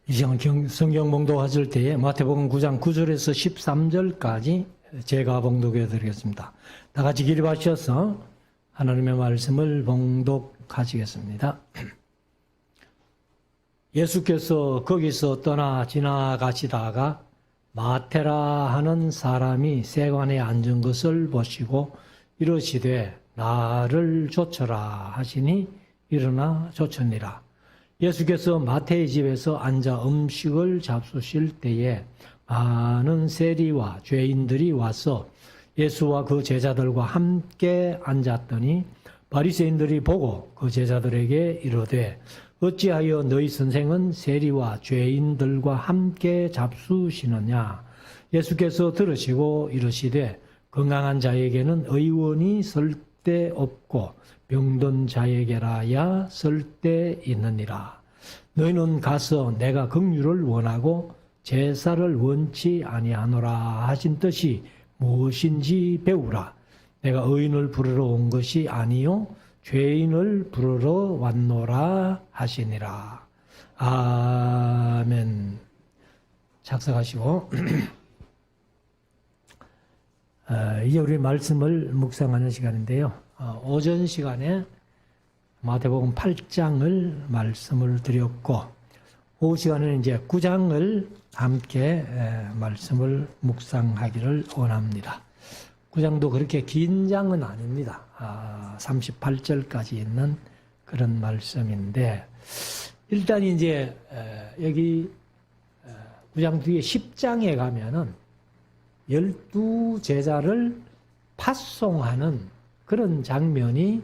이 시간 성경 봉독하실 때에 마태복음 9장 9절에서 13절까지 제가 봉독해 드리겠습니다. 다 같이 기립하셔서 하나님의 말씀을 봉독하시겠습니다. 예수께서 거기서 떠나 지나가시다가 마테라 하는 사람이 세관에 앉은 것을 보시고 이르시되 나를 좇으라 하시니 일어나 좇으니라. 예수께서 마태의 집에서 앉아 음식을 잡수실 때에 많은 세리와 죄인들이 와서 예수와 그 제자들과 함께 앉았더니 바리새인들이 보고 그 제자들에게 이르되 어찌하여 너희 선생은 세리와 죄인들과 함께 잡수시느냐. 예수께서 들으시고 이르시되 건강한 자에게는 의원이 쓸데없고 병든 자에게라야 쓸데있느니라. 너희는 가서 내가 긍휼을 원하고 제사를 원치 아니하노라 하신 뜻이 무엇인지 배우라. 내가 의인을 부르러 온 것이 아니요 죄인을 부르러 왔노라 하시니라. 아멘. 작성하시고 이제 우리 말씀을 묵상하는 시간인데요. 오전 시간에 마태복음 8장을 말씀을 드렸고 오후 시간에는 이제 9장을 함께 말씀을 묵상하기를 원합니다. 9장도 그렇게 긴 장은 아닙니다. 38절까지 있는 그런 말씀인데 일단 이제 여기 9장 뒤에 10장에 가면은 12제자를 파송하는 그런 장면이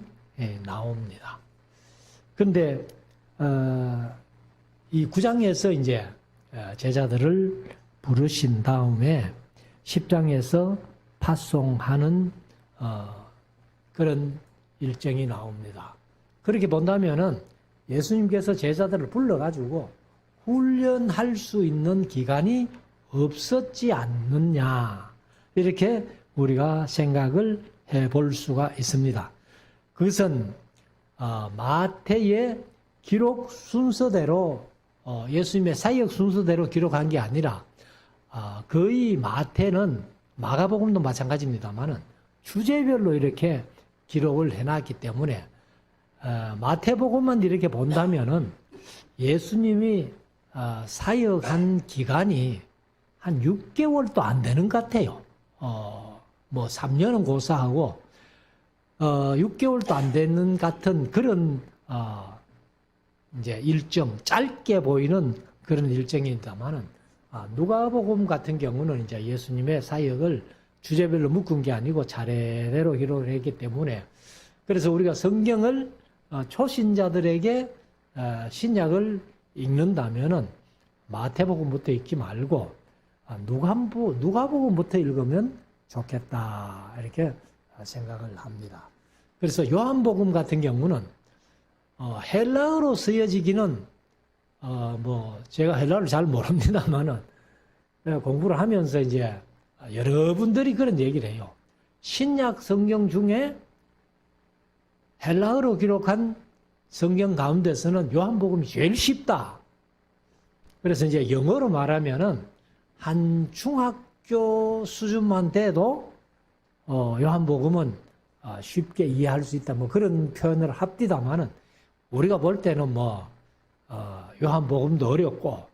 나옵니다. 그런데 이 9장에서 이제 제자들을 부르신 다음에 10장에서 파송하는 그런 일정이 나옵니다. 그렇게 본다면은 예수님께서 제자들을 불러가지고 훈련할 수 있는 기간이 없었지 않느냐 이렇게 우리가 생각을 해볼 수가 있습니다. 그것은 마태의 기록 순서대로 예수님의 사역 순서대로 기록한 게 아니라 거의 마태는 마가복음도 마찬가지입니다만은 주제별로 이렇게 기록을 해놨기 때문에 마태복음만 이렇게 본다면은 예수님이 사역한 기간이 한 6개월도 안 되는 것 같아요. 뭐 3년은 고사하고 6개월도 안 되는 같은 그런 이제 일정, 짧게 보이는 그런 일정입니다만은 누가복음 같은 경우는 이제 예수님의 사역을 주제별로 묶은 게 아니고 차례대로 기록을 했기 때문에 그래서 우리가 성경을 초신자들에게 신약을 읽는다면은 마태복음부터 읽지 말고 누가복음부터 읽으면 좋겠다 이렇게 생각을 합니다. 그래서 요한복음 같은 경우는 헬라어로 쓰여지기는 뭐 제가 헬라어를 잘 모릅니다만은 공부를 하면서 이제 여러분들이 그런 얘기를 해요. 신약 성경 중에 헬라어로 기록한 성경 가운데서는 요한복음이 제일 쉽다. 그래서 이제 영어로 말하면은 한 중학교 수준만 돼도 요한복음은 쉽게 이해할 수 있다. 뭐 그런 표현을 합디다마는 우리가 볼 때는 뭐 요한복음도 어렵고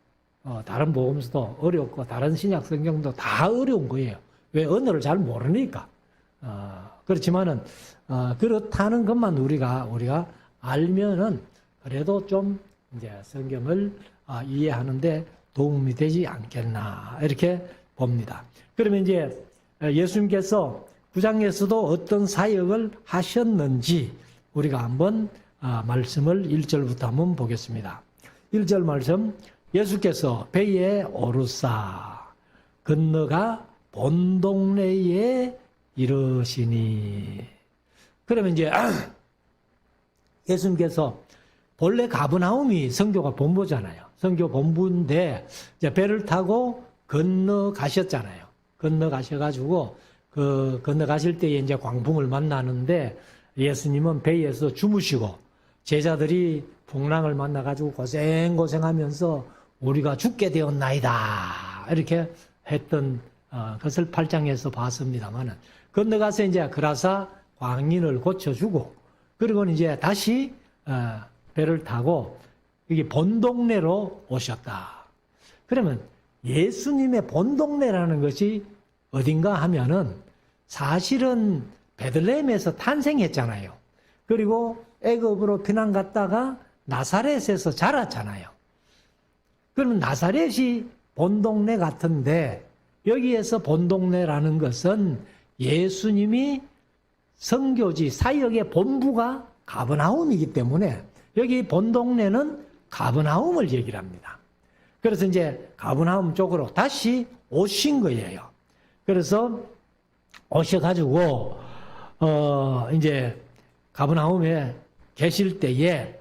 다른 복음서도 어렵고 다른 신약 성경도 다 어려운 거예요. 왜 언어를 잘 모르니까. 그렇지만은 그렇다는 것만 우리가 알면은 그래도 좀 이제 성경을 이해하는데 도움이 되지 않겠나 이렇게 봅니다. 그러면 이제 예수님께서 9장에서도 어떤 사역을 하셨는지 우리가 한번 말씀을 1절부터 한번 보겠습니다. 1절 말씀 예수께서 배에 오르사 건너가 본 동네에 이르시니 그러면 이제 예수님께서 본래 가버나움이 선교가 본부잖아요. 선교 본부인데 이제 배를 타고 건너가셨잖아요. 건너가셔가지고 건너가실 때에 이제 광풍을 만나는데 예수님은 배에서 주무시고 제자들이 풍랑을 만나가지고 고생하면서 우리가 죽게 되었나이다. 이렇게 했던 것을 8장에서 봤습니다만은 건너가서 이제 그라사 광인을 고쳐주고 그리고는 이제 다시 배를 타고 여기 본동네로 오셨다. 그러면 예수님의 본동네라는 것이 어딘가 하면은 사실은 베들레헴에서 탄생했잖아요. 그리고 애굽으로 피난 갔다가 나사렛에서 자랐잖아요. 그러면 나사렛이 본동네 같은데 여기에서 본동네라는 것은 예수님이 선교지 사역의 본부가 가버나움이기 때문에 여기 본동네는 가버나움을 얘기를 합니다. 그래서 이제 가버나움 쪽으로 다시 오신 거예요. 그래서 오셔가지고 이제 가버나움에 계실 때에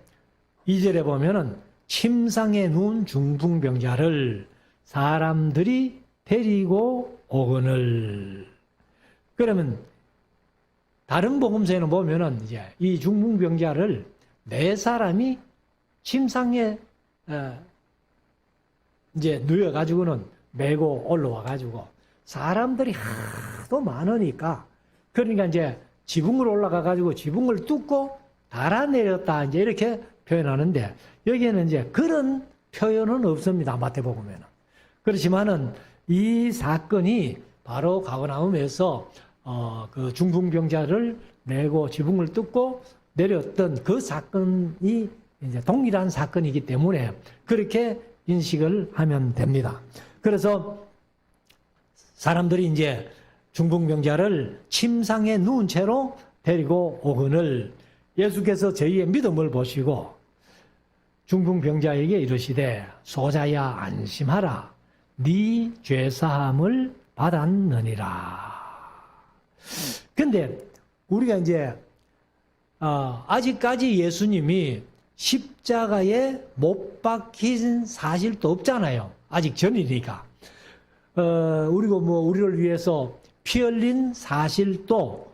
2절에 보면은 침상에 누운 중풍병자를 사람들이 데리고 오거늘. 그러면 다른 복음서에는 보면은 이제 이 중풍병자를 네 사람이 침상에 이제 누워가지고는 메고 올라와가지고 사람들이 하도 많으니까 그러니까 이제 지붕으로 올라가가지고 지붕을 뚫고 달아내렸다 이제 이렇게 표현하는데 여기에는 이제 그런 표현은 없습니다. 마태복음에는. 그렇지만은 이 사건이 바로 가버나움에서 그 중풍병자를 메고 지붕을 뚫고 내렸던 그 사건이 이제 동일한 사건이기 때문에 그렇게 인식을 하면 됩니다. 그래서 사람들이 이제 중풍병자를 침상에 누운 채로 데리고 오거늘 예수께서 저희의 믿음을 보시고 중풍병자에게 이르시되 소자야 안심하라 네 죄사함을 받았느니라. 근데 우리가 이제 아직까지 예수님이 십자가에 못 박힌 사실도 없잖아요. 아직 전이니까. 우리가 우리를 위해서 피 흘린 사실도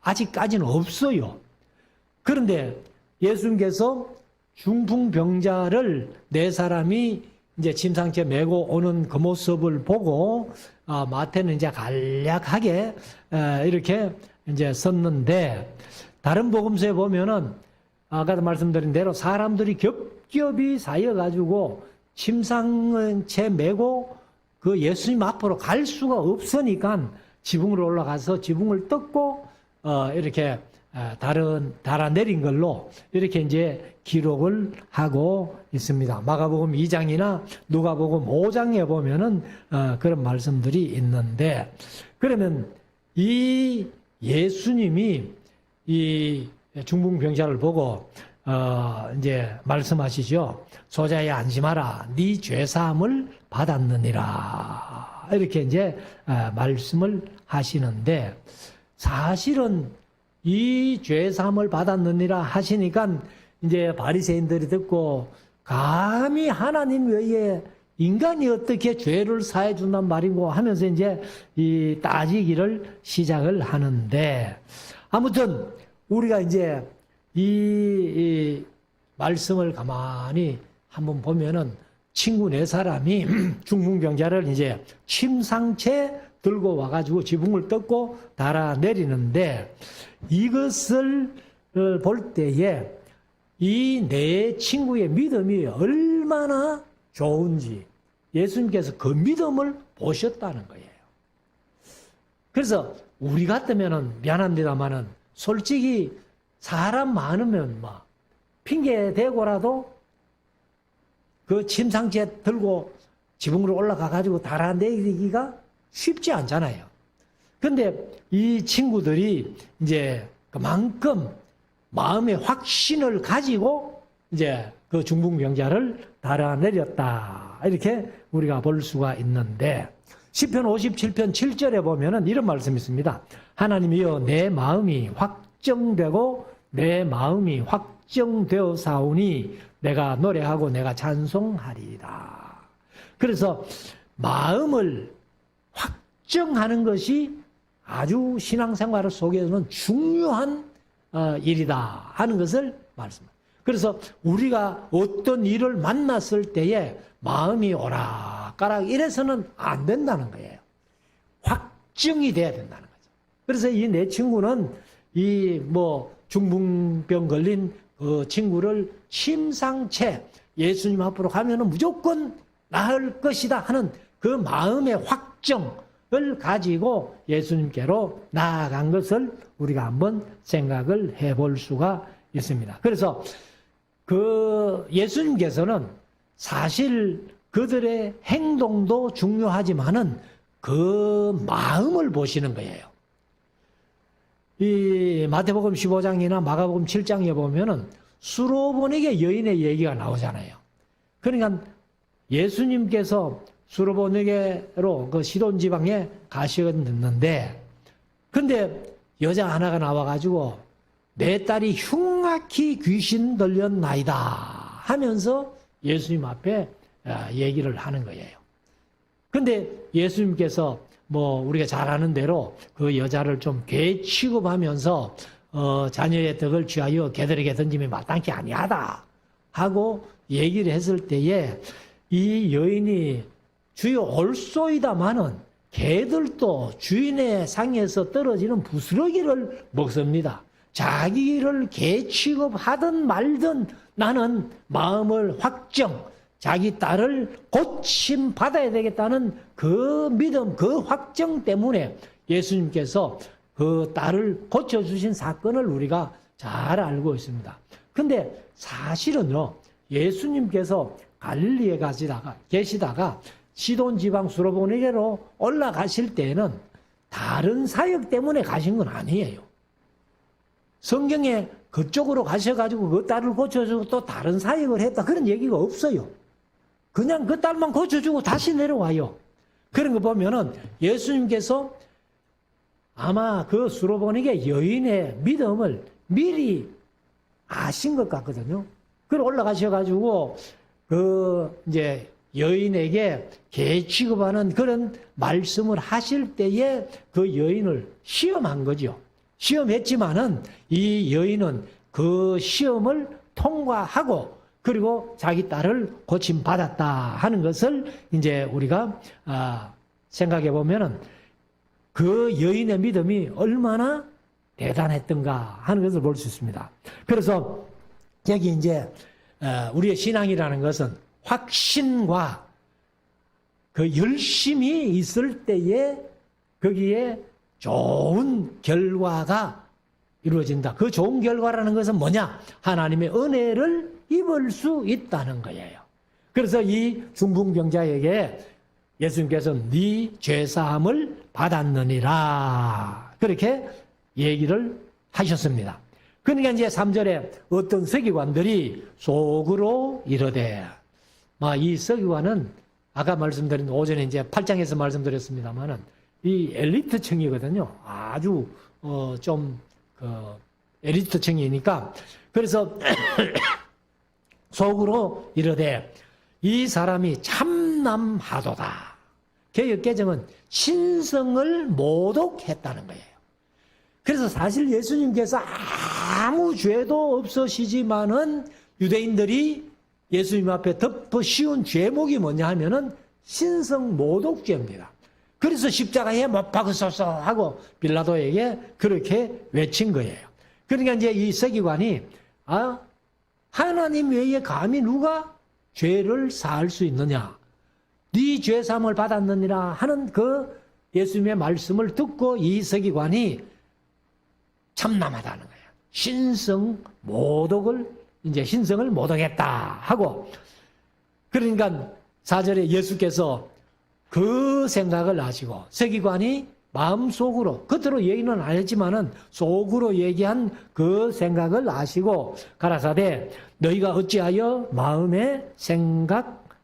아직까지는 없어요. 그런데 예수님께서 중풍병자를 네 사람이 이제 침상째 메고 오는 그 모습을 보고 마태는 이제 간략하게 이렇게 이제 썼는데 다른 복음서에 보면은 아까도 말씀드린 대로 사람들이 겹겹이 쌓여가지고 침상채 메고 그 예수님 앞으로 갈 수가 없으니까 지붕으로 올라가서 지붕을 뜯고 이렇게 달아내린 걸로 이렇게 이제 기록을 하고 있습니다. 마가복음 2장이나 누가복음 5장에 보면은 그런 말씀들이 있는데 그러면 이 예수님이 이 중풍병자를 보고 이제 말씀하시죠. 소자야 안심하라 네 죄사함을 받았느니라 이렇게 이제 말씀을 하시는데 사실은 이 죄사함을 받았느니라 하시니까 이제 바리새인들이 듣고 감히 하나님 외에 인간이 어떻게 죄를 사해 준단 말이고 하면서 이제 이 따지기를 시작을 하는데 아무튼 우리가 이제 이 말씀을 가만히 한번 보면은 친구 네 사람이 중풍병자를 이제 침상채 들고 와가지고 지붕을 뜯고 달아내리는데 이것을 볼 때에 이 네 친구의 믿음이 얼마나 좋은지 예수님께서 그 믿음을 보셨다는 거예요. 그래서 우리 같으면은 미안합니다만은 솔직히 사람 많으면 막 핑계 대고라도 그 침상채 들고 지붕으로 올라가 가지고 달아내리기가 쉽지 않잖아요. 근데 이 친구들이 이제 그만큼 마음의 확신을 가지고 이제 그 중풍병자를 달아내렸다. 이렇게 우리가 볼 수가 있는데 시편 57편 7절에 보면은 이런 말씀이 있습니다. 하나님이여 내 마음이 확정되고 내 마음이 확정되어 사오니 내가 노래하고 내가 찬송하리이다. 그래서 마음을 확정하는 것이 아주 신앙생활 속에서는 중요한 일이다 하는 것을 말씀합니다. 그래서 우리가 어떤 일을 만났을 때에 마음이 오락가락 이래서는 안 된다는 거예요. 확증이 돼야 된다는 거죠. 그래서 이 내 친구는 이 중풍병 걸린 그 친구를 침상채 예수님 앞으로 가면은 무조건 나을 것이다 하는 그 마음의 확정을 가지고 예수님께로 나아간 것을 우리가 한번 생각을 해볼 수가 있습니다. 그래서 그 예수님께서는 사실 그들의 행동도 중요하지만은 그 마음을 보시는 거예요. 이 마태복음 15장이나 마가복음 7장에 보면은 수로보니게 여인의 얘기가 나오잖아요. 그러니까 예수님께서 수로보니게로 그 시돈 지방에 가셨는데, 근데 여자 하나가 나와가지고 내 딸이 흉악히 귀신 들렸나이다 하면서 예수님 앞에 얘기를 하는 거예요. 근데 예수님께서 우리가 잘 아는 대로 그 여자를 좀 괴 취급하면서 자녀의 덕을 취하여 개들에게 던짐이 마땅히 아니하다 하고 얘기를 했을 때에 이 여인이 주여 올소이다마는 개들도 주인의 상에서 떨어지는 부스러기를 먹습니다. 자기를 개 취급하든 말든 나는 마음을 확정, 자기 딸을 고침 받아야 되겠다는 그 믿음, 그 확정 때문에 예수님께서 그 딸을 고쳐주신 사건을 우리가 잘 알고 있습니다. 근데 사실은요, 예수님께서 갈릴리에 계시다가 시돈 지방 수로보니게로 올라가실 때에는 다른 사역 때문에 가신 건 아니에요. 성경에 그쪽으로 가셔가지고 그 딸을 고쳐주고 또 다른 사역을 했다 그런 얘기가 없어요. 그냥 그 딸만 고쳐주고 다시 내려와요. 그런 거 보면은 예수님께서 아마 그 수로보니게 여인의 믿음을 미리 아신 것 같거든요. 그걸 올라가셔가지고 이제 여인에게 개 취급하는 그런 말씀을 하실 때에 그 여인을 시험한 거죠. 시험했지만은 이 여인은 그 시험을 통과하고 그리고 자기 딸을 고침받았다 하는 것을 이제 우리가 생각해 보면은 그 여인의 믿음이 얼마나 대단했던가 하는 것을 볼 수 있습니다. 그래서 여기 이제 우리의 신앙이라는 것은 확신과 그 열심이 있을 때에 거기에 좋은 결과가 이루어진다. 그 좋은 결과라는 것은 뭐냐? 하나님의 은혜를 입을 수 있다는 거예요. 그래서 이 중풍병자에게 예수님께서 네 죄사함을 받았느니라 그렇게 얘기를 하셨습니다. 그러니까 이제 3절에 어떤 서기관들이 속으로 이르되, 이 서기관은 아까 말씀드린 오전에 이제 8장에서 말씀드렸습니다만은 이 엘리트층이거든요. 아주 엘리트층이니까 그래서 속으로 이르되 이 사람이 참남하도다. 개역개정은 신성을 모독했다는 거예요. 그래서 사실 예수님께서 아무 죄도 없으시지만은 유대인들이 예수님 앞에 덮어 씌운 죄목이 뭐냐 하면은 신성 모독죄입니다. 그래서 십자가에 못 박으소서 하고 빌라도에게 그렇게 외친 거예요. 그러니까 이제 이 서기관이 하나님 외에 감히 누가 죄를 사할 수 있느냐? 네 죄사함을 받았느니라 하는 그 예수님의 말씀을 듣고 이 서기관이 참남하다는 거예요. 신성을 모독했다 하고, 그러니까 4절에 예수께서 그 생각을 하시고 서기관이 마음속으로, 겉으로 얘기는 안 했지만은 속으로 얘기한 그 생각을 아시고 가라사대 너희가 어찌하여 마음에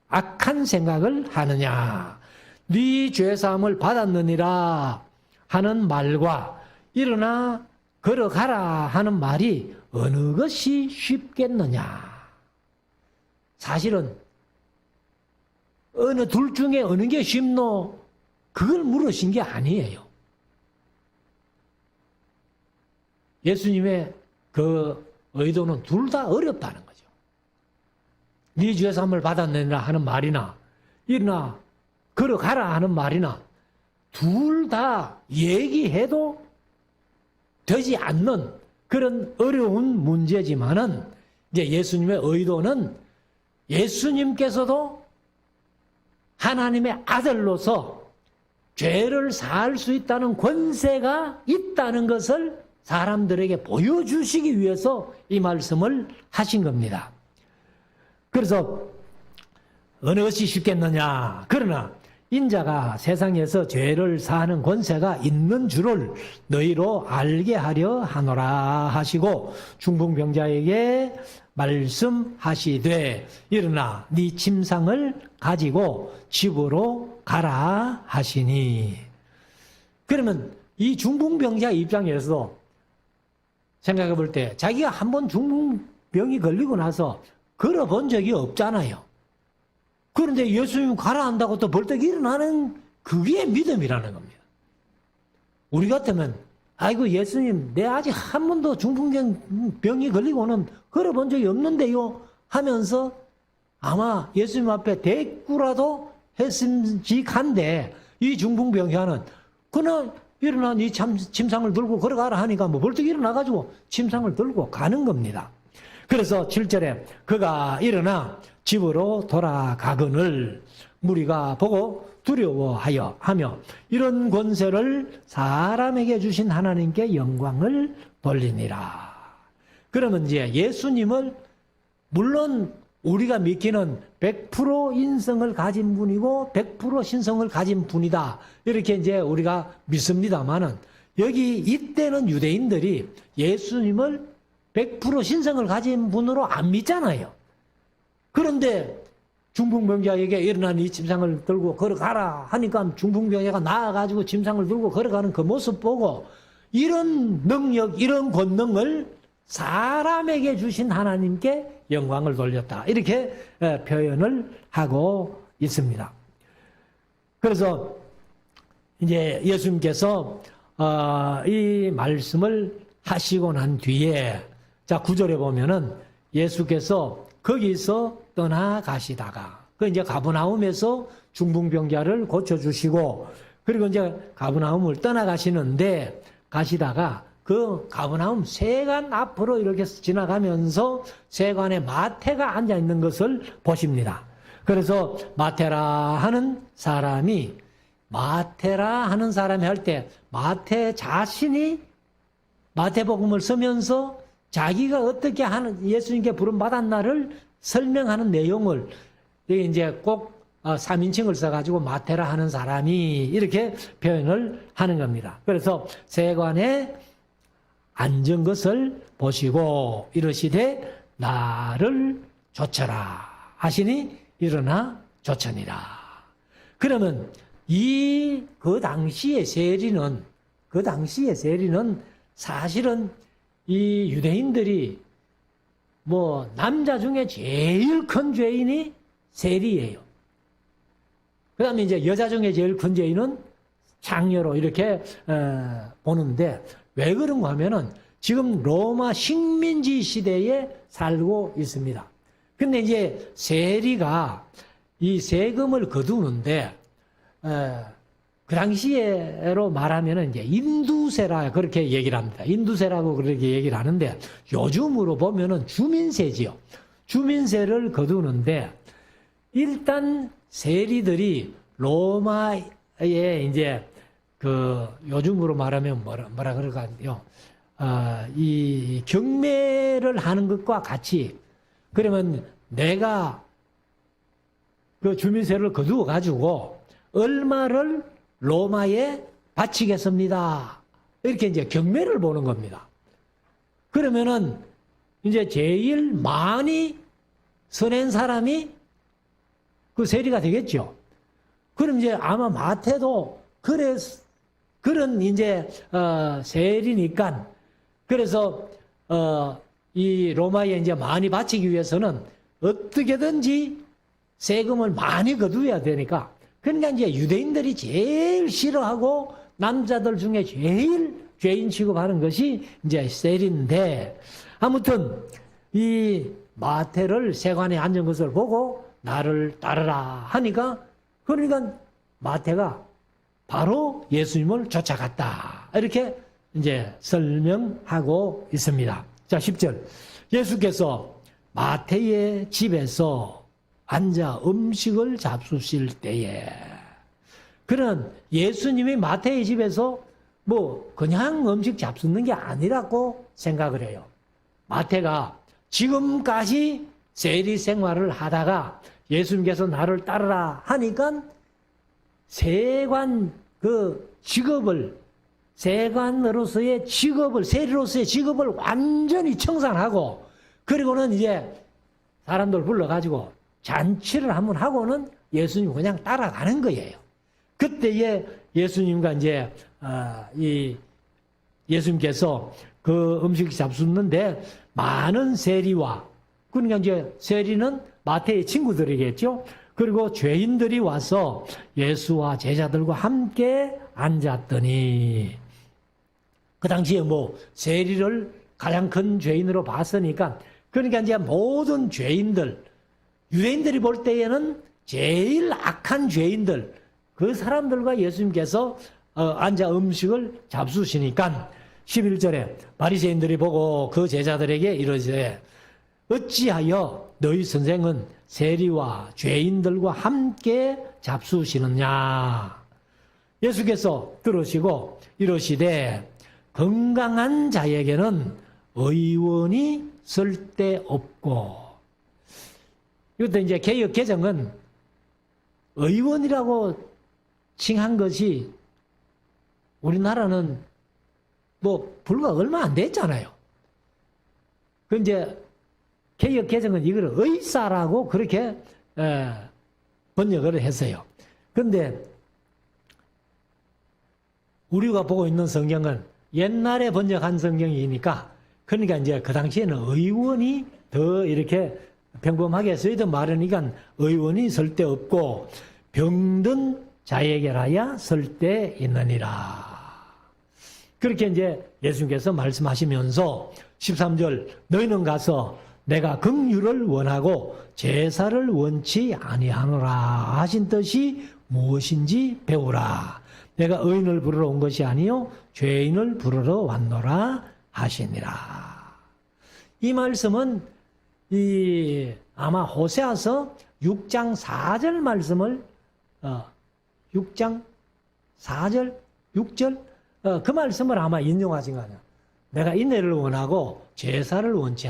악한 생각을 하느냐? 네 죄사함을 받았느니라 하는 말과 일어나 걸어가라 하는 말이 어느 것이 쉽겠느냐? 사실은 어느 둘 중에 어느 게 쉽노? 그걸 물으신 게 아니에요. 예수님의 그 의도는 둘 다 어렵다는 거죠. 네 죄사함을 받았느니라 하는 말이나 일어나 걸어가라 하는 말이나 둘 다 얘기해도 되지 않는 그런 어려운 문제지만은 이제 예수님의 의도는 예수님께서도 하나님의 아들로서 죄를 사할 수 있다는 권세가 있다는 것을 사람들에게 보여주시기 위해서 이 말씀을 하신 겁니다. 그래서 어느 것이 쉽겠느냐. 그러나 인자가 세상에서 죄를 사하는 권세가 있는 줄을 너희로 알게 하려 하노라 하시고 중풍병자에게 말씀하시되 일어나 네 침상을 가지고 집으로 가라 하시니. 그러면 이 중풍병자 입장에서 생각해 볼 때 자기가 한번 중풍병이 걸리고 나서 걸어본 적이 없잖아요. 그런데 예수님 가라 한다고 또 벌떡 일어나는 그게 믿음이라는 겁니다. 우리 같으면 아이고 예수님 내 아직 한 번도 중풍병이 걸리고는 걸어본 적이 없는데요 하면서 아마 예수님 앞에 대꾸라도 했음직한데 이 중풍병자는 그냥 일어나 네 침상을 들고 걸어가라 하니까 뭐 벌떡 일어나가지고 침상을 들고 가는 겁니다. 그래서 7절에 그가 일어나 집으로 돌아가거늘 무리가 보고 두려워하여 하며 이런 권세를 사람에게 주신 하나님께 영광을 돌리니라. 그러면 이제 예수님을 물론 우리가 믿기는 100% 인성을 가진 분이고 100% 신성을 가진 분이다. 이렇게 이제 우리가 믿습니다만은 여기 이때는 유대인들이 예수님을 100% 신성을 가진 분으로 안 믿잖아요. 그런데 중풍병자에게 일어나 네 침상을 들고 걸어가라 하니까 중풍병자가 나와가지고 침상을 들고 걸어가는 그 모습 보고 이런 능력, 이런 권능을 사람에게 주신 하나님께 영광을 돌렸다. 이렇게 표현을 하고 있습니다. 그래서 이제 예수님께서 이 말씀을 하시고 난 뒤에 자 9절에 보면은 예수께서 거기서 떠나가시다가 그 이제 가버나움에서 중풍병자를 고쳐주시고 그리고 이제 가버나움을 떠나가시는데 가시다가 그 가버나움 세관 앞으로 이렇게 지나가면서 세관에 마태가 앉아 있는 것을 보십니다. 그래서 마태라 하는 사람이 할 때 마태 자신이 마태복음을 쓰면서 자기가 어떻게 하는 예수님께 부름받았나를 설명하는 내용을 이제 꼭 3인칭을 써가지고 마태라 하는 사람이 이렇게 표현을 하는 겁니다. 그래서 세관에 앉은 것을 보시고 이르시되 나를 좇으라 하시니 일어나 좇으니라. 그러면 그 당시의 세리는 사실은 이 유대인들이 뭐 남자 중에 제일 큰 죄인이 세리예요. 그 다음에 이제 여자 중에 제일 큰 죄인은 장녀로 이렇게 보는데 왜 그런가 하면은 지금 로마 식민지 시대에 살고 있습니다. 근데 이제 세리가 이 세금을 거두는데 그 당시에로 말하면은 이제 인두세라 그렇게 얘기를 합니다. 인두세라고 그렇게 얘기를 하는데 요즘으로 보면은 주민세지요. 주민세를 거두는데 일단 세리들이 로마에 이제 그 요즘으로 말하면 뭐라 그럴까요? 이 경매를 하는 것과 같이 그러면 내가 그 주민세를 거두어 가지고 얼마를 로마에 바치겠습니다. 이렇게 이제 경매를 보는 겁니다. 그러면은 이제 제일 많이 서낸 사람이 그 세리가 되겠죠. 그럼 이제 아마 마태도 그런 이제 세리니까 그래서 이 로마에 이제 많이 바치기 위해서는 어떻게든지 세금을 많이 거두어야 되니까 그러니까 이제 유대인들이 제일 싫어하고 남자들 중에 제일 죄인 취급하는 것이 이제 세리인데 아무튼 이 마태를 세관에 앉은 것을 보고 나를 따르라 하니까, 그러니까 마태가 바로 예수님을 쫓아갔다. 이렇게 이제 설명하고 있습니다. 자, 10절. 예수께서 마태의 집에서 앉아 음식을 잡수실 때에, 그런 예수님이 마태의 집에서 뭐 그냥 음식 잡수는 게 아니라고 생각을 해요. 마태가 지금까지 세리 생활을 하다가 예수님께서 나를 따르라 하니까 세관 그 직업을, 세관으로서의 직업을, 세리로서의 직업을 완전히 청산하고, 그리고는 이제 사람들 불러가지고 잔치를 한번 하고는 예수님 그냥 따라가는 거예요. 그때에 예수님과 이제 예수님께서 그 음식 잡수는데 많은 세리와, 그러니까 이제 세리는 마태의 친구들이겠죠. 그리고 죄인들이 와서 예수와 제자들과 함께 앉았더니, 그 당시에 뭐 세리를 가장 큰 죄인으로 봤으니까, 그러니까 이제 모든 죄인들, 유대인들이 볼 때에는 제일 악한 죄인들, 그 사람들과 예수님께서 앉아 음식을 잡수시니까 11절에 바리새인들이 보고 그 제자들에게 이르되 어찌하여 너희 선생은 세리와 죄인들과 함께 잡수시느냐. 예수께서 들으시고 이르시되 건강한 자에게는 의원이 쓸데없고. 이것도 이제 개역 개정은 의원이라고 칭한 것이 우리나라는 뭐 불과 얼마 안 됐잖아요. 그 이제 개역 개정은 이걸 의사라고 그렇게 번역을 했어요. 그런데 우리가 보고 있는 성경은 옛날에 번역한 성경이니까, 그러니까 이제 그 당시에는 의원이 더 이렇게 평범하게 쓰이던 말이니까 의원이 쓸데없고 병든 자에게라야 쓸데있느니라. 그렇게 이제 예수님께서 말씀하시면서 13절, 너희는 가서 내가 긍휼을 원하고 제사를 원치 아니하노라 하신 뜻이 무엇인지 배우라. 내가 의인을 부르러 온 것이 아니요 죄인을 부르러 왔노라 하시니라. 이 말씀은 아마 호세아서 6장 4절 말씀을 6장 4절 6절 그 말씀을 아마 인용하신 거 아니야. 내가 인내를 원하고 제사를 원치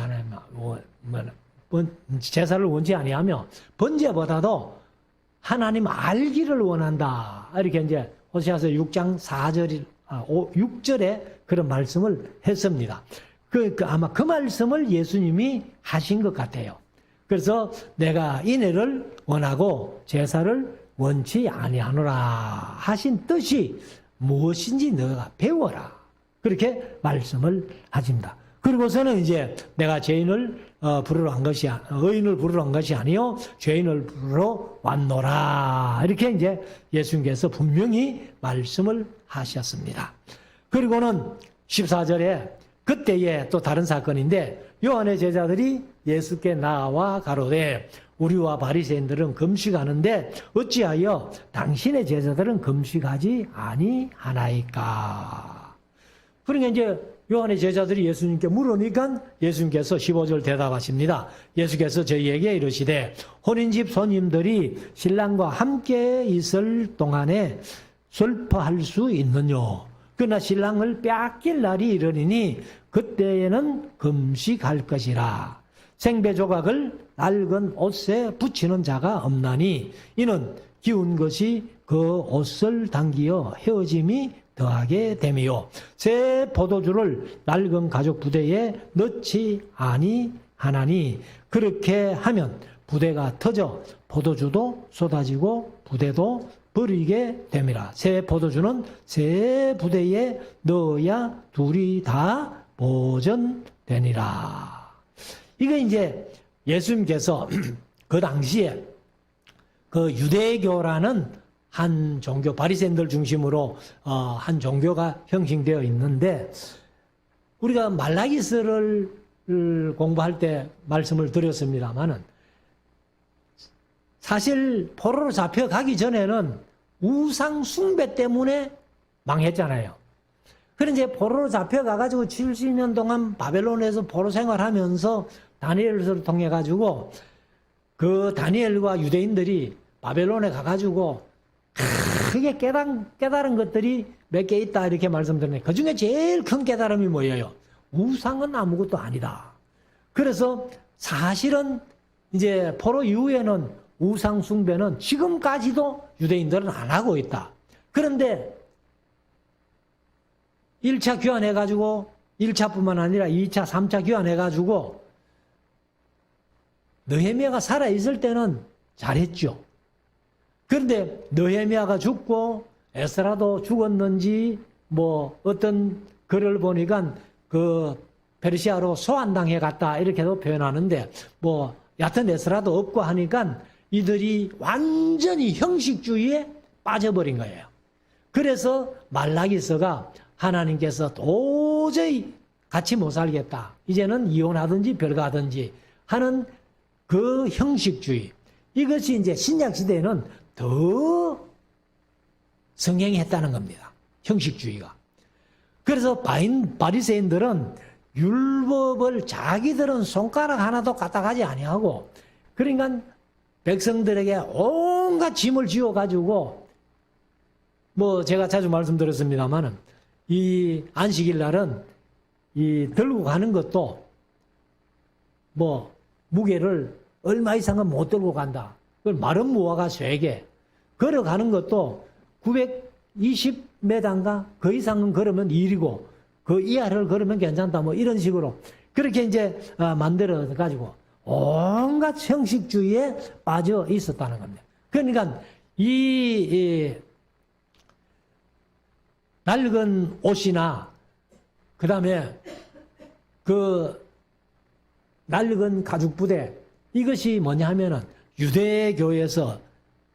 아니하며 번제보다도 하나님 알기를 원한다. 이렇게 이제 호세아서 6장 6절에 그런 말씀을 했습니다. 아마 그 말씀을 예수님이 하신 것 같아요. 그래서 내가 인애를 원하고 제사를 원치 아니하노라 하신 뜻이 무엇인지 너가 배워라. 그렇게 말씀을 하십니다. 그리고서는 이제 내가 죄인을 부르러 한 것이, 의인을 부르러 한 것이 아니요 죄인을 부르러 왔노라. 이렇게 이제 예수님께서 분명히 말씀을 하셨습니다. 그리고는 14절에 그때에 또 다른 사건인데, 요한의 제자들이 예수께 나와 가로되 우리와 바리새인들은 금식하는데 어찌하여 당신의 제자들은 금식하지 아니하나이까. 그러니까 이제 요한의 제자들이 예수님께 물으니까 예수님께서 15절 대답하십니다. 예수께서 저희에게 이르시되 혼인집 손님들이 신랑과 함께 있을 동안에 슬퍼할 수 있느뇨. 그러나 신랑을 빼앗길 날이 이르리니 그때에는 금식할 것이라. 생배 조각을 낡은 옷에 붙이는 자가 없나니 이는 기운 것이 그 옷을 당기어 헤어짐이 더하게 됨이요. 새 포도주를 낡은 가죽 부대에 넣지 아니하나니 그렇게 하면 부대가 터져 포도주도 쏟아지고 부대도 버리게 됨이라. 새 포도주는 새 부대에 넣어야 둘이 다 보존되니라. 이게 이제 예수님께서 그 당시에 그 유대교라는 한 종교, 바리새인들 중심으로 한 종교가 형성되어 있는데, 우리가 말라기서를 공부할 때 말씀을 드렸습니다만은 사실 포로로 잡혀가기 전에는 우상 숭배 때문에 망했잖아요. 그런데 이제 포로로 잡혀가가지고 70년 동안 바벨론에서 포로 생활하면서 다니엘서를 통해가지고 그 다니엘과 유대인들이 바벨론에 가가지고 크게 깨달은 것들이 몇 개 있다 이렇게 말씀드렸는데 그 중에 제일 큰 깨달음이 뭐예요? 우상은 아무것도 아니다. 그래서 사실은 이제 포로 이후에는 우상 숭배는 지금까지도 유대인들은 안 하고 있다. 그런데 1차 귀환해가지고 1차뿐만 아니라 2차, 3차 귀환해가지고 느헤미야가 살아있을 때는 잘했죠. 그런데 느헤미야가 죽고 에스라도 죽었는지 뭐 어떤 글을 보니까 그 페르시아로 소환당해 갔다 이렇게도 표현하는데 뭐 여하튼 에스라도 없고 하니까 이들이 완전히 형식주의에 빠져버린 거예요. 그래서 말라기서가 하나님께서 도저히 같이 못 살겠다. 이제는 이혼하든지 별가든지 하는 그 형식주의. 이것이 이제 신약시대에는 더 성행했다는 겁니다. 형식주의가. 그래서 바리새인들은 율법을 자기들은 손가락 하나도 까딱하지 아니하고 그러니까 백성들에게 온갖 짐을 지어가지고 뭐 제가 자주 말씀드렸습니다만은 이 안식일 날은 이 들고 가는 것도 뭐 무게를 얼마 이상은 못 들고 간다. 그걸 마른 무화과 3개. 걸어가는 것도 920m인가 그 이상은 걸으면 일이고 그 이하를 걸으면 괜찮다. 뭐 이런 식으로 그렇게 이제 만들어 가지고 온갖 형식주의에 빠져 있었다는 겁니다. 그러니까 이 낡은 옷이나 그 다음에 그 낡은 가죽 부대 이것이 뭐냐 하면은 유대교에서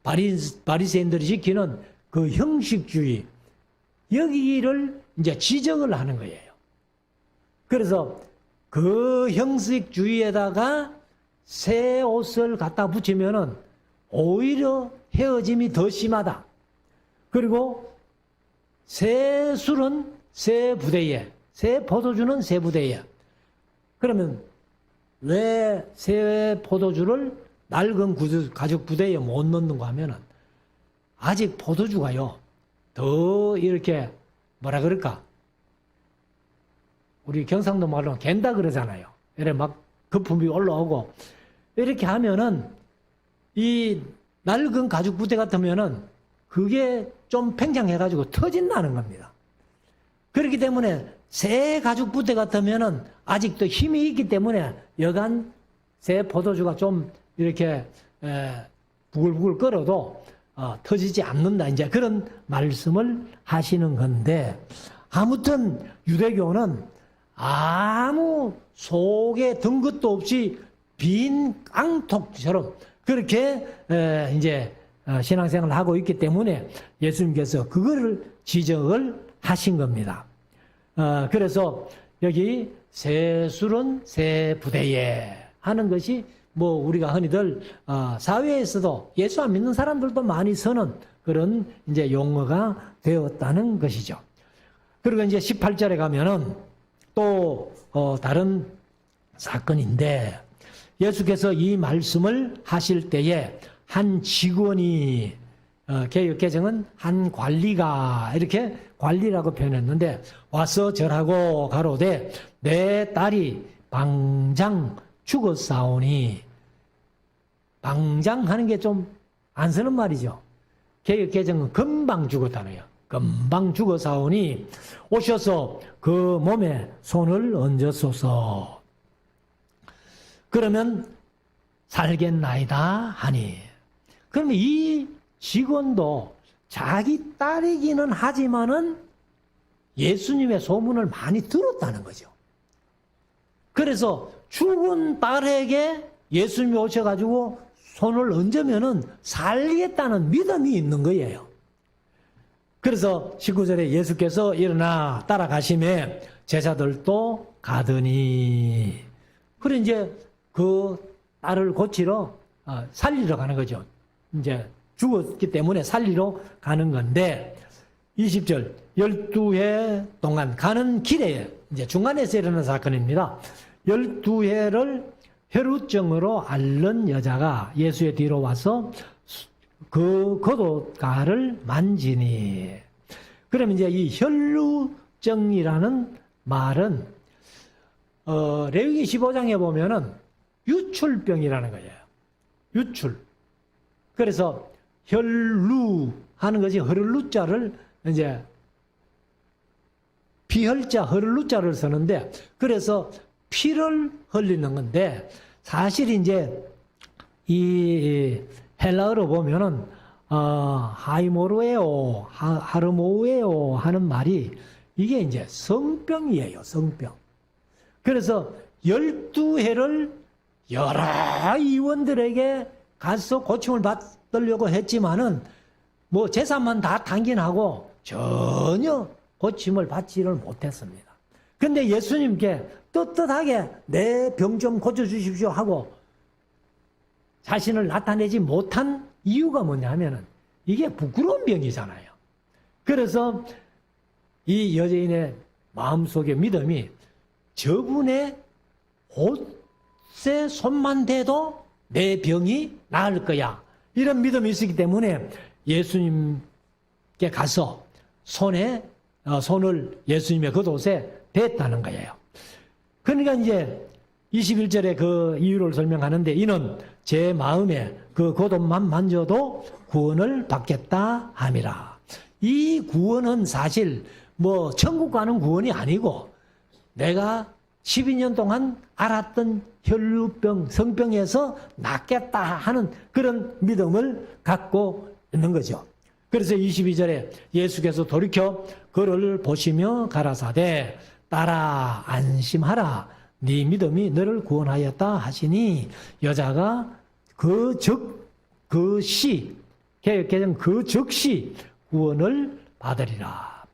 바리새인들이 지키는 그 형식주의 여기를 이제 지적을 하는 거예요. 그래서 그 형식주의에다가 새 옷을 갖다 붙이면은 오히려 헤어짐이 더 심하다. 그리고 새 술은 새 부대에, 새 포도주는 새 부대에. 그러면 왜 새 포도주를 낡은 가죽 부대에 못 넣는가 하면은 아직 포도주가요, 더 이렇게 뭐라 그럴까? 우리 경상도 말로 갠다 그러잖아요. 이래 막 거품이 올라오고 이렇게 하면은 이 낡은 가죽 부대 같으면은 그게 좀 팽창해가지고 터진다는 겁니다. 그렇기 때문에 새 가죽 부대 같으면은 아직도 힘이 있기 때문에 여간 새 포도주가 좀 이렇게 부글부글 끓어도 터지지 않는다. 이제 그런 말씀을 하시는 건데 아무튼 유대교는 아무 속에 든 것도 없이 빈 깡통처럼 그렇게 이제 신앙생활을 하고 있기 때문에 예수님께서 그거를 지적을 하신 겁니다. 그래서 여기 새 술은 새 부대에 하는 것이 뭐 우리가 흔히들 사회에서도 예수 안 믿는 사람들도 많이 쓰는 그런 이제 용어가 되었다는 것이죠. 그리고 이제 18절에 가면은 또 다른 사건인데 예수께서 이 말씀을 하실 때에 한 직원이 개역개정은 한 관리가 이렇게 관리라고 표현했는데 와서 절하고 가로되 내 딸이 방장 죽었사오니 방장하는 게 좀 안 쓰는 말이죠. 개역개정은 금방 죽었다네요. 금방 죽어사오니 오셔서 그 몸에 손을 얹으소서. 그러면 살겠나이다 하니. 그러면 이 직원도 자기 딸이기는 하지만은 예수님의 소문을 많이 들었다는 거죠. 그래서 죽은 딸에게 예수님이 오셔가지고 손을 얹으면은 살겠다는 믿음이 있는 거예요. 그래서 19절에 예수께서 일어나 따라가심에 제자들도 가더니 그래 이제 그 딸을 고치러 살리러 가는 거죠. 이제 죽었기 때문에 살리러 가는 건데 20절 12해 동안 가는 길에 이제 중간에서 일어난 사건입니다. 12해를 혈루증으로 앓는 여자가 예수의 뒤로 와서 그 겉옷가를 만지니. 그럼 이제 이 혈루증이라는 말은 레위기 15장에 보면은 유출병이라는 거예요. 유출. 그래서 혈루 하는 것이 허를루자를 이제 비혈자 허를루자를 쓰는데 그래서 피를 흘리는 건데 사실 이제 이 헬라어로 보면은 하이모르에오 하르모우에오 하는 말이 이게 이제 성병이에요. 성병. 그래서 12해를 여러 의원들에게 가서 고침을 받으려고 했지만은 뭐 재산만 다 당긴하고 전혀 고침을 받지를 못했습니다. 근데 예수님께 떳떳하게 내 병 좀 고쳐주십시오 하고 자신을 나타내지 못한 이유가 뭐냐 하면은 이게 부끄러운 병이잖아요. 그래서 이 여자인의 마음속의 믿음이 저분의 옷에 손만 대도 내 병이 나을 거야. 이런 믿음이 있었기 때문에 예수님께 가서 손을 예수님의 겉옷에 댔다는 거예요. 그러니까 이제 21절에 그 이유를 설명하는데 이는 제 마음에 그 겉옷만 만져도 구원을 받겠다 함이라. 이 구원은 사실 뭐 천국 가는 구원이 아니고 내가 12년 동안 앓았던 혈루병, 성병에서 낫겠다 하는 그런 믿음을 갖고 있는 거죠. 그래서 22절에 예수께서 돌이켜 그를 보시며 가라사대 딸아 안심하라 네 믿음이 너를 구원하였다 하시니 여자가 그 개혁개정 그 즉시 구원을 받으리라.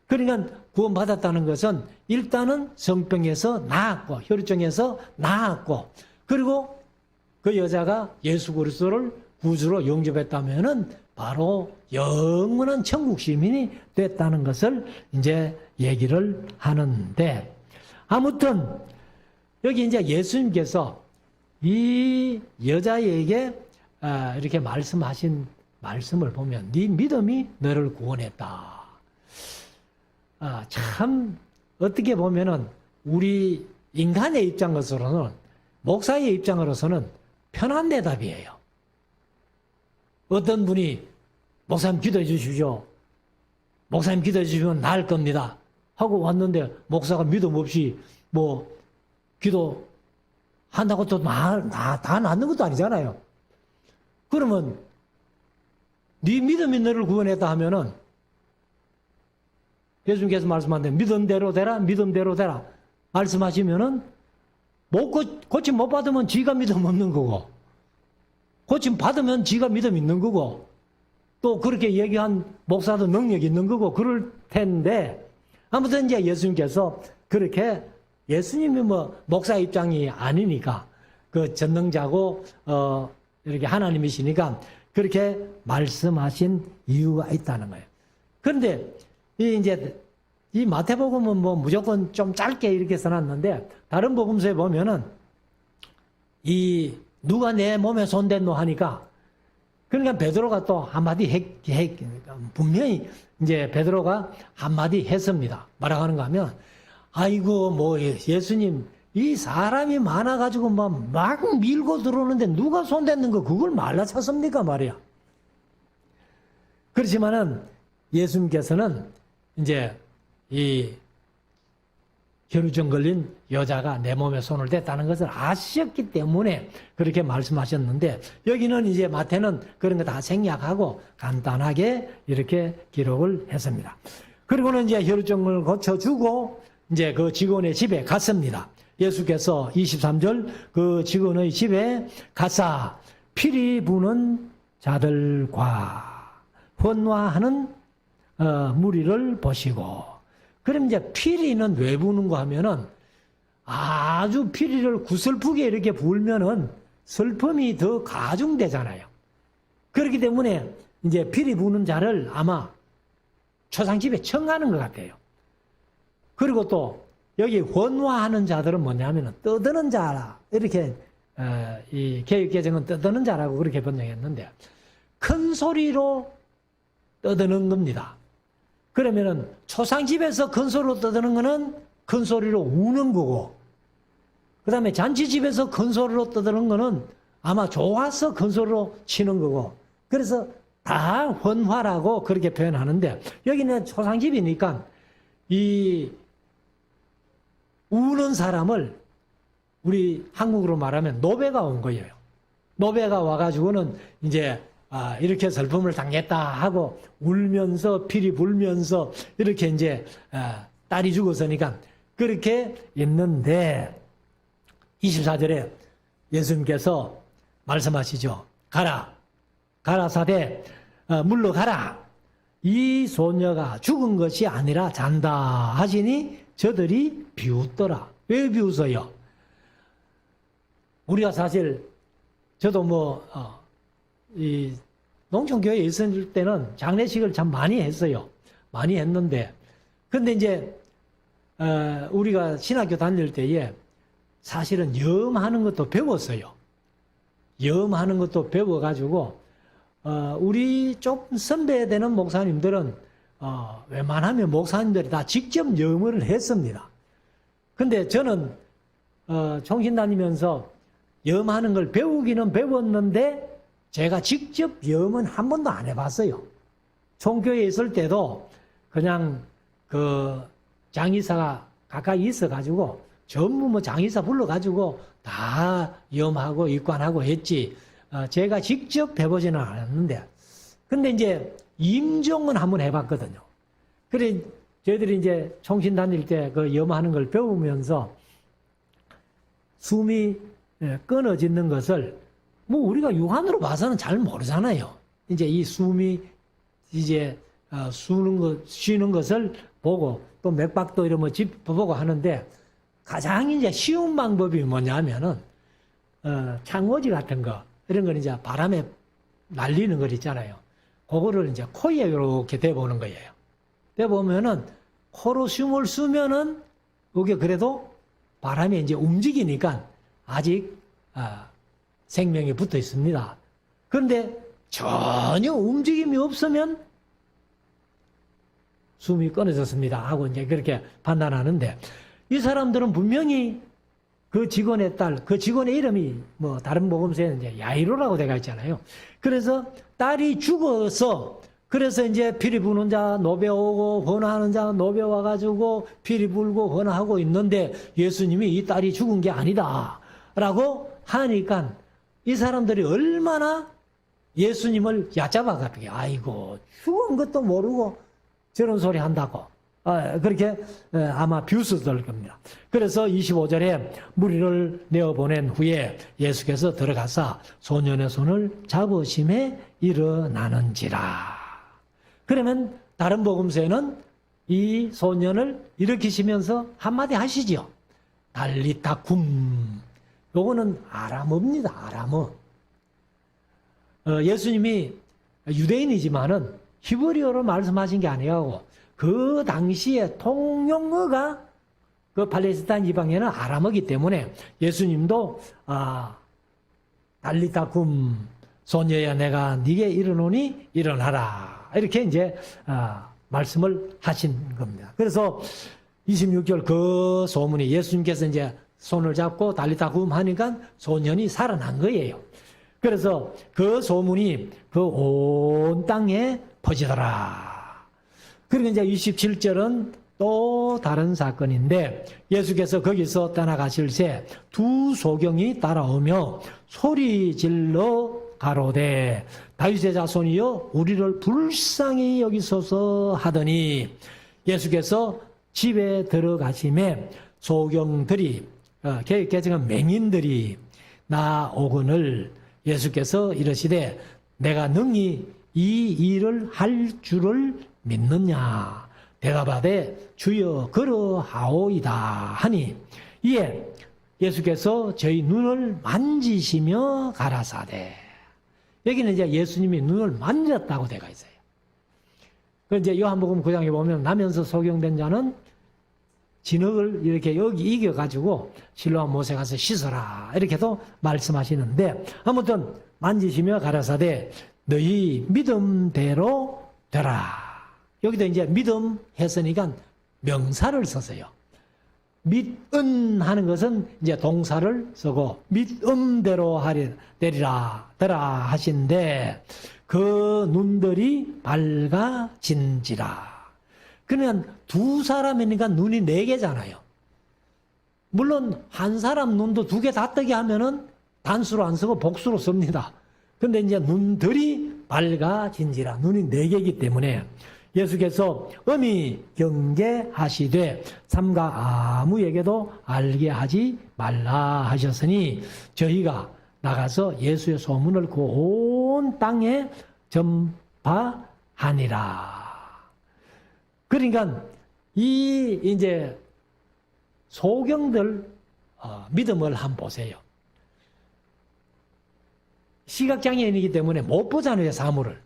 그러니까 구원받았다는 것은 일단은 성병에서 나았고 혈루증에서 나았고 그리고 그 여자가 예수 그리스도를 구주로 영접했다면은 바로 영원한 천국 시민이 됐다는 것을 이제 얘기를 하는데 아무튼 여기 이제 예수님께서 이 여자에게 이렇게 말씀하신 말씀을 보면 네 믿음이 너를 구원했다. 참 어떻게 보면은 우리 인간의 입장으로서는 목사의 입장으로서는 편한 대답이에요. 어떤 분이 목사님 기도해 주십시오. 목사님 기도해 주시면 나을 겁니다. 하고 왔는데 목사가 믿음 없이 뭐 기도 한다고 또 다 낫는 것도 아니잖아요. 그러면 네 믿음이 너를 구원했다 하면은 예수님께서 말씀하는데 믿음대로 되라 믿음대로 되라 말씀하시면은 고침 못 받으면 지가 믿음 없는 거고 고침 받으면 지가 믿음 있는 거고 또 그렇게 얘기한 목사도 능력 있는 거고 그럴 텐데 아무튼 이제 예수님께서 그렇게 예수님이 뭐 목사 입장이 아니니까 그 전능자고 이렇게 하나님이시니까 그렇게 말씀하신 이유가 있다는 거예요. 그런데 이 마태복음은 뭐 무조건 좀 짧게 이렇게 써놨는데 다른 복음서에 보면은 이 누가 내 몸에 손댔노 하니까 그러니까 베드로가 또 한마디 분명히 이제 베드로가 한마디 했습니다. 뭐라고 하는가 하면 아이고 뭐 예수님 이 사람이 많아가지고 막 밀고 들어오는데 누가 손댔는 거 그걸 말라 쳤습니까 말이야. 그렇지만은 예수님께서는 이제 이 혈루증 걸린 여자가 내 몸에 손을 댔다는 것을 아셨기 때문에 그렇게 말씀하셨는데 여기는 이제 마태는 그런 거 다 생략하고 간단하게 이렇게 기록을 했습니다. 그리고는 이제 혈루증을 고쳐주고 이제 그 직원의 집에 갔습니다. 예수께서 23절 그 직원의 집에 가사 피리 부는 자들과 헌화하는 무리를 보시고 그럼 이제 피리는 왜 부는가 하면은 아주 피리를 구슬프게 이렇게 불면은 슬픔이 더 가중되잖아요. 그렇기 때문에 이제 피리 부는 자를 아마 초상집에 청하는 것 같아요. 그리고 또 여기 헌화하는 자들은 뭐냐면은 떠드는 자라 이렇게 이 개역개정은 떠드는 자라고 그렇게 번역했는데 큰 소리로 떠드는 겁니다. 그러면은 초상집에서 큰 소리로 떠드는 거는 큰 소리로 우는 거고, 그 다음에 잔치집에서 큰 소리로 떠드는 거는 아마 좋아서 큰 소리로 치는 거고, 그래서 다 헌화라고 그렇게 표현하는데, 여기는 초상집이니까 이 우는 사람을 우리 한국으로 말하면 노배가 온 거예요. 노배가 와가지고는 이제 이렇게 슬픔을 당했다 하고 울면서 피리 불면서 이렇게 이제 딸이 죽었으니까 그렇게 있는데 24절에 예수님께서 말씀하시죠. 가라 사대 물러가라. 이 소녀가 죽은 것이 아니라 잔다 하시니 저들이 비웃더라. 왜 비웃어요? 우리가 사실 저도 이 농촌교회에 있을 때는 장례식을 참 많이 했어요. 많이 했는데 근데 이제 우리가 신학교 다닐 때에 사실은 염하는 것도 배웠어요. 염하는 것도 배워가지고 우리 좀 선배 되는 목사님들은 웬만하면 목사님들이 다 직접 염을 했습니다. 근데 저는 총신 다니면서 염하는 걸 배우기는 배웠는데 제가 직접 염은 한 번도 안 해봤어요. 총교회에 있을 때도 그냥 그 장의사가 가까이 있어가지고 전부 장의사 불러가지고 다 염하고 입관하고 했지. 제가 직접 해보지는 않았는데, 근데 이제 임종은 한번 해봤거든요. 그래 저희들이 이제 총신 다닐 때 그 염하는 걸 배우면서 숨이 끊어지는 것을 우리가 육안으로 봐서는 잘 모르잖아요. 이제 이 숨이 이제 쉬는 것을 보고 또 맥박도 이런 짚어보고 하는데 가장 이제 쉬운 방법이 뭐냐면은 창호지 같은 거 이런 건 이제 바람에 날리는 거 있잖아요. 그거를 이제 코에 이렇게 대보는 거예요. 대보면은 코로 숨을 쉬면은 이게 그래도 바람이 이제 움직이니까 아직 생명이 붙어 있습니다. 그런데 전혀 움직임이 없으면 숨이 끊어졌습니다 하고 이제 그렇게 판단하는데, 이 사람들은 분명히 그 직원의 딸, 그 직원의 이름이 다른 복음서에는 이제 야이로라고 되어 있잖아요. 그래서 딸이 죽어서 그래서 이제 피리 부는 자 노배 오고 헌화하는 자 노배 와가지고 피리 불고 헌화하고 있는데 예수님이 이 딸이 죽은 게 아니다 라고 하니까 이 사람들이 얼마나 예수님을 얕잡아가지고 아이고 죽은 것도 모르고 저런 소리 한다고 그렇게 아마 비웃었을 겁니다. 그래서 25절에 무리를 내어보낸 후에 예수께서 들어가사 소년의 손을 잡으심에 일어나는지라. 그러면 다른 복음서에는 이 소년을 일으키시면서 한마디 하시죠. 달리타 쿰. 요거는 아람어입니다. 아람어. 예수님이 유대인이지만은 히브리어로 말씀하신 게 아니고 그 당시에 통용어가 그 팔레스타인 이방에는 아람어기 때문에 예수님도 달리타 쿰 소녀야 내가 네게 이르노니 일어나라 이렇게 이제 말씀을 하신 겁니다. 그래서 26절 그 소문이 예수님께서 이제 손을 잡고 달리타 쿰 하니까 소년이 살아난 거예요. 그래서 그 소문이 그 온 땅에 퍼지더라. 그리고 이제 27절은 또 다른 사건인데 예수께서 거기서 떠나가실새 두 소경이 따라오며 소리 질러 가로되 다윗의 자손이여 우리를 불쌍히 여기소서 하더니 예수께서 집에 들어가심에 소경들이 개정은 맹인들이 나오거늘 예수께서 이르시되 내가 능히 이 일을 할 줄을 믿느냐 대답하되 주여 그러하오이다 하니 이에 예수께서 저희 눈을 만지시며 가라사대. 여기는 이제 예수님이 눈을 만졌다고 되어 있어요. 그 이제 요한복음 9장에 보면 나면서 소경된 자는 진흙을 이렇게 여기 이겨가지고 실로암 못에 가서 씻어라. 이렇게도 말씀하시는데 아무튼 만지시며 가라사대 너희 믿음대로 되라. 여기도 이제 믿음 했으니까 명사를 썼어요. 믿은 하는 것은 이제 동사를 쓰고 믿음대로 되리라 하신데 그 눈들이 밝아진지라. 그러면 두 사람이니까 눈이 4개잖아요. 물론 한 사람 눈도 2개 다 뜨게 하면은 단수로 안 쓰고 복수로 씁니다. 근데 이제 눈들이 밝아진지라. 눈이 4개이기 때문에 예수께서 엄히 경계하시되 삼가 아무에게도 알게 하지 말라 하셨으니 저희가 나가서 예수의 소문을 그 온 땅에 전파하니라. 그러니까 이 이제 소경들 믿음을 한번 보세요. 시각장애인이기 때문에 못 보잖아요, 사물을.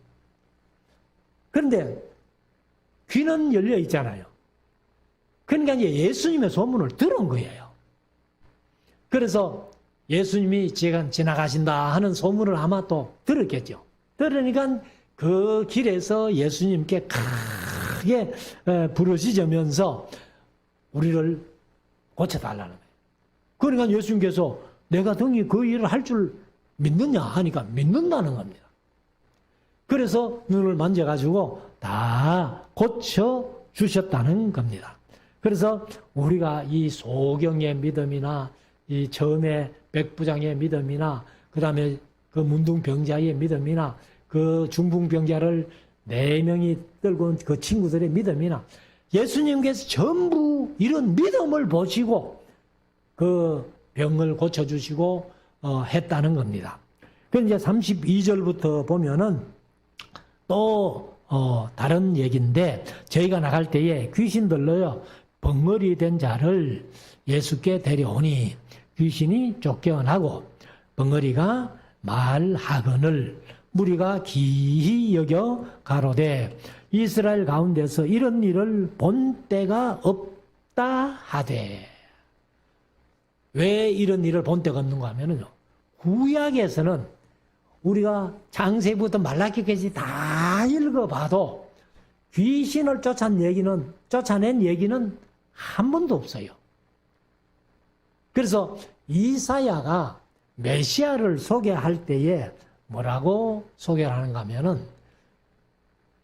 그런데 귀는 열려 있잖아요. 그러니까 이제 예수님의 소문을 들은 거예요. 그래서 예수님이 지나가신다 하는 소문을 아마 또 들었겠죠. 들으니까 그 길에서 예수님께 크게 부르짖으면서 우리를 고쳐달라는 거예요. 그러니까 예수님께서 내가 등이 그 일을 할 줄 믿느냐 하니까 믿는다는 겁니다. 그래서 눈을 만져가지고 다 고쳐주셨다는 겁니다. 그래서 우리가 이 소경의 믿음이나 이 처음에 백부장의 믿음이나 그 다음에 그 문둥병자의 믿음이나 그 중풍병자를 4명이 들고 온 그 친구들의 믿음이나 예수님께서 전부 이런 믿음을 보시고 그 병을 고쳐주시고 했다는 겁니다. 그런데 이제 32절부터 보면은 또 다른 얘기인데 저희가 나갈 때에 귀신들로요 벙어리 된 자를 예수께 데려오니 귀신이 쫓겨나고 벙어리가 말하거늘 무리가 기히 여겨 가로되 이스라엘 가운데서 이런 일을 본 때가 없다 하되. 왜 이런 일을 본 때가 없는가 하면요 구약에서는 우리가 창세기부터 말라기까지 다 읽어봐도 귀신을 쫓아낸 얘기는 한 번도 없어요. 그래서 이사야가 메시아를 소개할 때에 뭐라고 소개를 하는가 하면은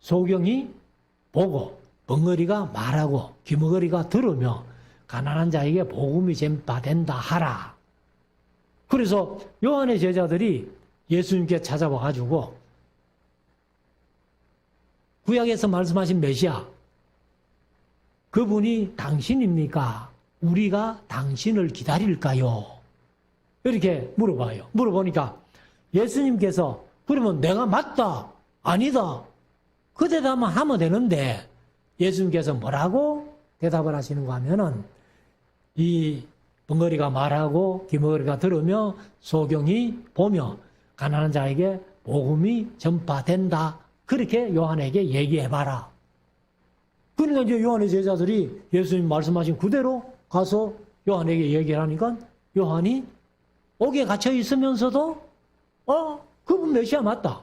소경이 보고 벙어리가 말하고 귀머거리가 들으며 가난한 자에게 복음이 전파된다 하라. 그래서 요한의 제자들이 예수님께 찾아와 가지고 구약에서 말씀하신 메시아 그분이 당신입니까? 우리가 당신을 기다릴까요? 이렇게 물어봐요. 물어보니까 예수님께서 그러면 내가 맞다 아니다 그 대답만 하면 되는데 예수님께서 뭐라고 대답을 하시는가 하면은 이 벙어리가 말하고 귀머거리가 들으며 소경이 보며 가난한 자에게 복음이 전파된다. 그렇게 요한에게 얘기해봐라. 그러니까 이제 요한의 제자들이 예수님 말씀하신 그대로 가서 요한에게 얘기를 하니까 요한이 옥에 갇혀 있으면서도 그분 메시아 맞다.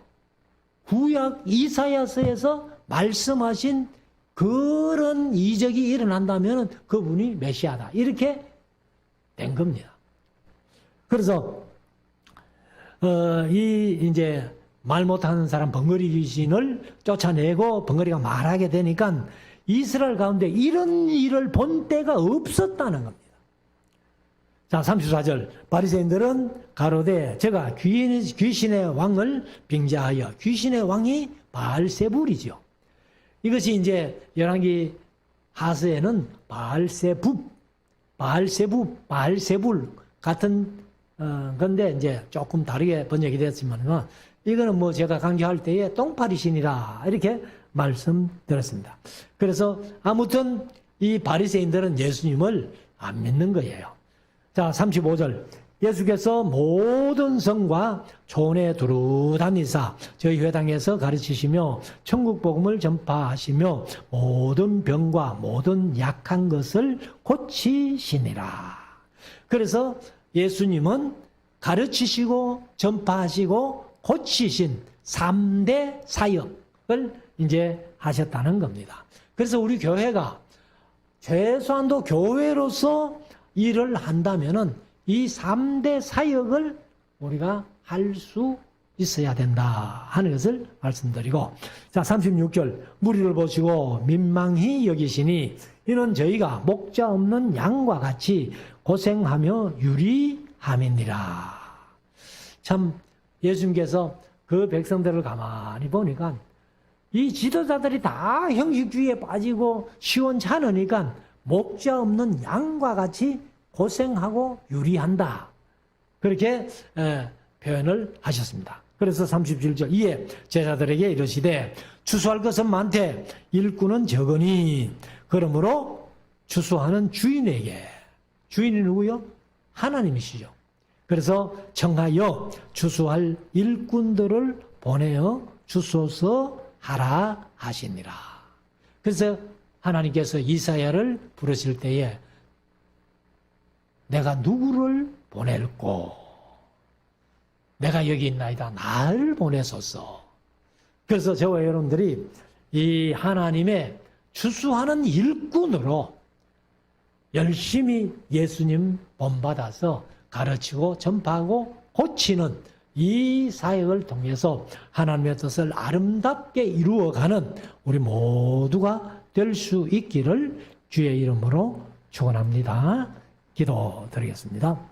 구약 이사야서에서 말씀하신 그런 이적이 일어난다면 그분이 메시아다. 이렇게 된 겁니다. 그래서 이제 말 못하는 사람 벙어리 귀신을 쫓아내고 벙어리가 말하게 되니까 이스라엘 가운데 이런 일을 본 때가 없었다는 겁니다. 자, 34절. 바리새인들은 가로되 제가 귀신의 왕을 빙자하여 같은 왕이 바알세불이죠. 이것이 이제 열왕기 하서에는 바알세불 같은 건데 이제 조금 다르게 번역이 됐지만 이거는 뭐 제가 강조할 때에 똥파리 신이라 이렇게 말씀드렸습니다. 그래서 아무튼 이 바리새인들은 예수님을 안 믿는 거예요. 자, 35절. 예수께서 모든 성과 촌에 두루 다니사 저희 회당에서 가르치시며 천국 복음을 전파하시며 모든 병과 모든 약한 것을 고치시니라. 그래서 예수님은 가르치시고 전파하시고 고치신 3대 사역을 이제 하셨다는 겁니다. 그래서 우리 교회가 최소한도 교회로서 일을 한다면은 이 3대 사역을 우리가 할 수 있어야 된다 하는 것을 말씀드리고, 자, 36절. 무리를 보시고 민망히 여기시니 이는 저희가 목자 없는 양과 같이 고생하며 유리함이니라. 참 예수님께서 그 백성들을 가만히 보니까 이 지도자들이 다 형식주의에 빠지고 시원찮으니까 목자 없는 양과 같이 고생하고 유리한다. 그렇게 표현을 하셨습니다. 그래서 37절. 이에 제자들에게 이르시되 추수할 것은 많되 일꾼은 적으니 그러므로 추수하는 주인에게, 주인이 누구요? 하나님이시죠. 그래서 청하여 추수할 일꾼들을 보내어 주소서 하라 하시니라. 그래서 하나님께서 이사야를 부르실 때에 내가 누구를 보낼꼬? 내가 여기 있나이다. 나를 보내소서. 그래서 저와 여러분들이 이 하나님의 추수하는 일꾼으로 열심히 예수님 본받아서 가르치고 전파하고 고치는 이 사역을 통해서 하나님의 뜻을 아름답게 이루어가는 우리 모두가 될 수 있기를 주의 이름으로 축원합니다. 기도드리겠습니다.